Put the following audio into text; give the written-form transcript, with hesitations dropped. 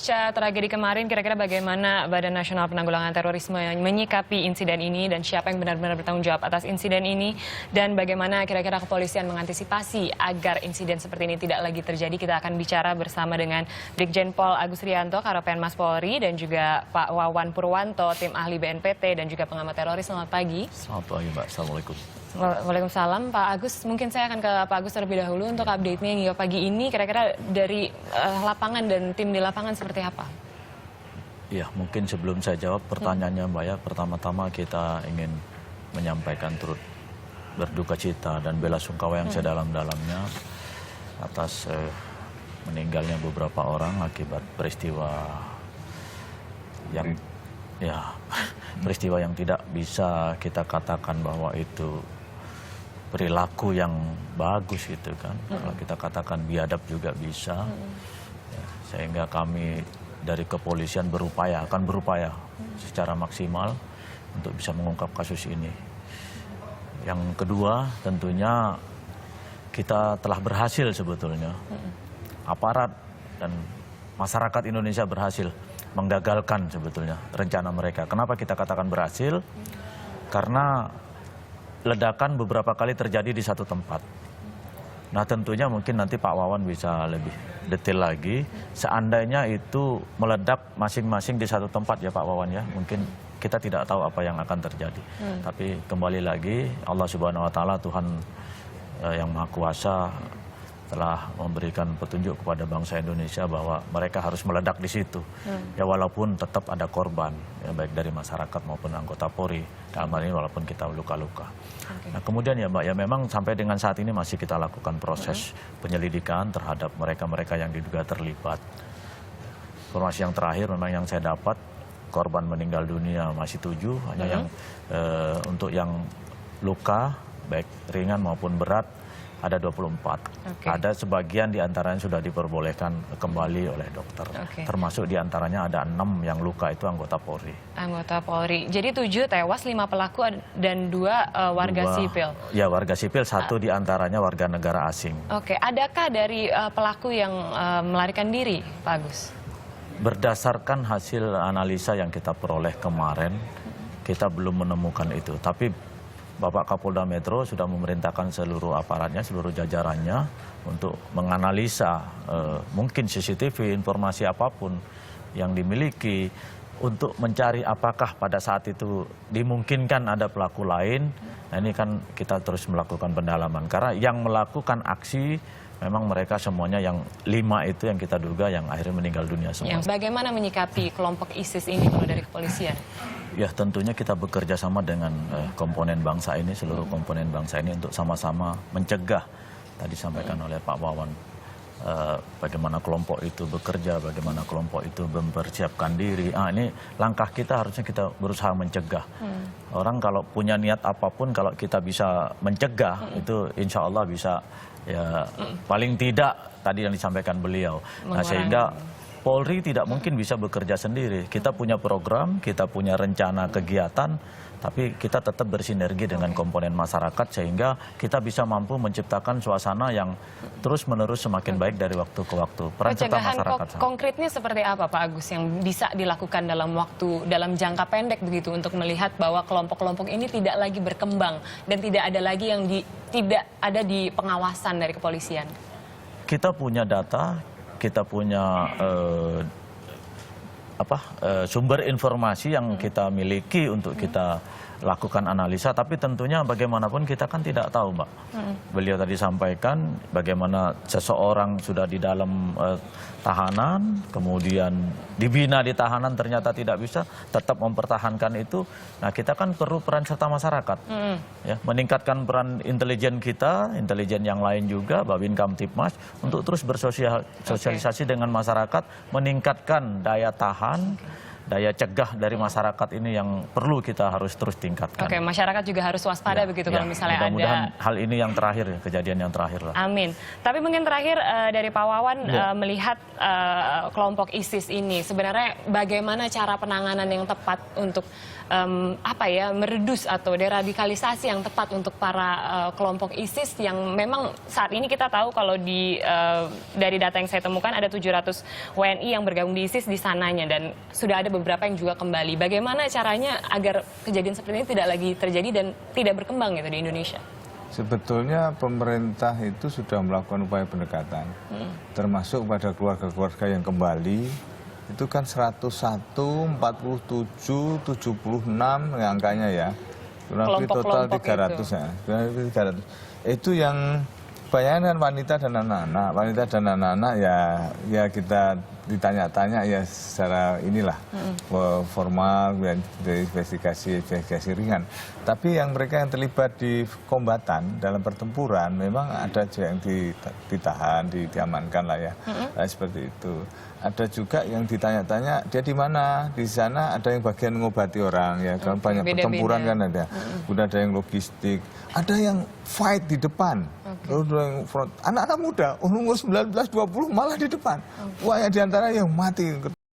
pasca tragedi kemarin, kira-kira bagaimana Badan Nasional Penanggulangan Terorisme menyikapi insiden ini dan siapa yang benar-benar bertanggung jawab atas insiden ini dan bagaimana kira-kira kepolisian mengantisipasi agar insiden seperti ini tidak lagi terjadi. Kita akan bicara bersama dengan Brigjen Pol Agus Rianto, Karopenmas Polri, dan juga Pak Wawan Purwanto, tim ahli BNPT dan juga pengamat teroris. Selamat pagi. Selamat pagi, Mbak. Assalamualaikum. Waalaikumsalam. Pak Agus, mungkin saya akan ke Pak Agus terlebih dahulu untuk update-nya hingga pagi ini. Kira-kira dari lapangan dan tim di lapangan seperti apa? Ya, mungkin sebelum saya jawab pertanyaannya, Mbak, ya, pertama-tama kita ingin menyampaikan turut berduka cita dan bela sungkawa yang sedalam-dalamnya atas meninggalnya beberapa orang akibat peristiwa yang peristiwa yang tidak bisa kita katakan bahwa itu perilaku yang bagus gitu kan. Kalau kita katakan biadab juga bisa. Ya, sehingga kami dari kepolisian akan berupaya secara maksimal untuk bisa mengungkap kasus ini. Yang kedua, tentunya kita telah berhasil sebetulnya. Aparat dan masyarakat Indonesia berhasil menggagalkan sebetulnya rencana mereka. Kenapa kita katakan berhasil? Karena ledakan beberapa kali terjadi di satu tempat. Nah, tentunya mungkin nanti Pak Wawan bisa lebih detail lagi. Seandainya itu meledak masing-masing di satu tempat ya Pak Wawan ya, mungkin kita tidak tahu apa yang akan terjadi. Tapi kembali lagi Allah Subhanahu wa taala, Tuhan yang Maha Kuasa telah memberikan petunjuk kepada bangsa Indonesia bahwa mereka harus meledak di situ. Ya, walaupun tetap ada korban, ya, baik dari masyarakat maupun anggota Polri. Dalam hal ini walaupun kita luka-luka. Nah, kemudian ya Mbak, ya memang sampai dengan saat ini masih kita lakukan proses penyelidikan terhadap mereka-mereka yang diduga terlibat. Informasi yang terakhir memang yang saya dapat, korban meninggal dunia masih 7, hanya yang untuk yang luka baik ringan maupun berat ada 24. Ada sebagian diantaranya sudah diperbolehkan kembali oleh dokter. Termasuk diantaranya ada 6 yang luka itu anggota Polri. Anggota Polri. Jadi 7 tewas, 5 pelaku dan 2 warga sipil. Ya, warga sipil, 1 diantaranya warga negara asing. Adakah dari pelaku yang melarikan diri, Pak Agus? Berdasarkan hasil analisa yang kita peroleh kemarin, kita belum menemukan itu. Tapi Bapak Kapolda Metro sudah memerintahkan seluruh aparatnya, seluruh jajarannya untuk menganalisa mungkin CCTV, informasi apapun yang dimiliki untuk mencari apakah pada saat itu dimungkinkan ada pelaku lain. Nah, ini kan kita terus melakukan pendalaman karena yang melakukan aksi memang mereka semuanya yang 5 itu yang kita duga yang akhirnya meninggal dunia semua. Bagaimana menyikapi kelompok ISIS ini kalau dari kepolisian? Ya, tentunya kita bekerja sama dengan komponen bangsa ini, seluruh komponen bangsa ini untuk sama-sama mencegah. Tadi disampaikan oleh Pak Wawan, bagaimana kelompok itu bekerja, bagaimana kelompok itu mempersiapkan diri. Ini langkah kita harusnya kita berusaha mencegah. Orang kalau punya niat apapun, kalau kita bisa mencegah, itu insya Allah bisa, ya paling tidak tadi yang disampaikan beliau. Nah, sehingga Polri tidak mungkin bisa bekerja sendiri. Kita punya program, kita punya rencana kegiatan, tapi kita tetap bersinergi dengan komponen masyarakat sehingga kita bisa mampu menciptakan suasana yang terus-menerus semakin baik dari waktu ke waktu. Peran serta masyarakat. Konkretnya seperti apa Pak Agus yang bisa dilakukan dalam jangka pendek begitu untuk melihat bahwa kelompok-kelompok ini tidak lagi berkembang dan tidak ada lagi yang tidak ada di pengawasan dari kepolisian? Kita punya data, kita punya sumber informasi yang kita miliki untuk kita lakukan analisa, tapi tentunya bagaimanapun kita kan tidak tahu, Mbak. Beliau tadi sampaikan bagaimana seseorang sudah di dalam tahanan, kemudian dibina di tahanan ternyata tidak bisa, tetap mempertahankan itu. Nah, kita kan perlu peran serta masyarakat, ya, meningkatkan peran intelijen kita, intelijen yang lain juga, Babin Kamtipmas, untuk terus bersosialisasi dengan masyarakat, meningkatkan daya tahan daya cegah dari masyarakat ini yang perlu kita harus terus tingkatkan. Oke, masyarakat juga harus waspada begitu kalau misalnya mudah-mudahan ada. hal ini yang terakhir ya, kejadian yang terakhir lah. Amin. Tapi mungkin terakhir dari Pak Wawan melihat kelompok ISIS ini sebenarnya bagaimana cara penanganan yang tepat untuk meredus atau deradikalisasi yang tepat untuk para kelompok ISIS yang memang saat ini kita tahu kalau dari data yang saya temukan ada 700 WNI yang bergabung di ISIS di sananya dan sudah ada beberapa yang juga kembali. Bagaimana caranya agar kejadian seperti ini tidak lagi terjadi dan tidak berkembang gitu di Indonesia? Sebetulnya pemerintah itu sudah melakukan upaya pendekatan, termasuk pada keluarga-keluarga yang kembali, itu kan 101, 47, 76 angkanya ya, kurang lebih total 300 ya, kurang lebih 300. Itu yang kebanyakan wanita dan anak-anak, ya kita ditanya-tanya ya secara inilah formal dari investigasi ringan. Tapi yang mereka yang terlibat di kombatan dalam pertempuran memang ada juga yang ditahan, diamankan lah ya, seperti itu. Ada juga yang ditanya-tanya dia di mana, di sana ada yang bagian mengobati orang ya, kan banyak pertempuran kan ada, udah ada yang logistik, ada yang fight di depan, lalu ada yang front, anak-anak muda umur 19-20 malah di depan, banyak diantara yang mati.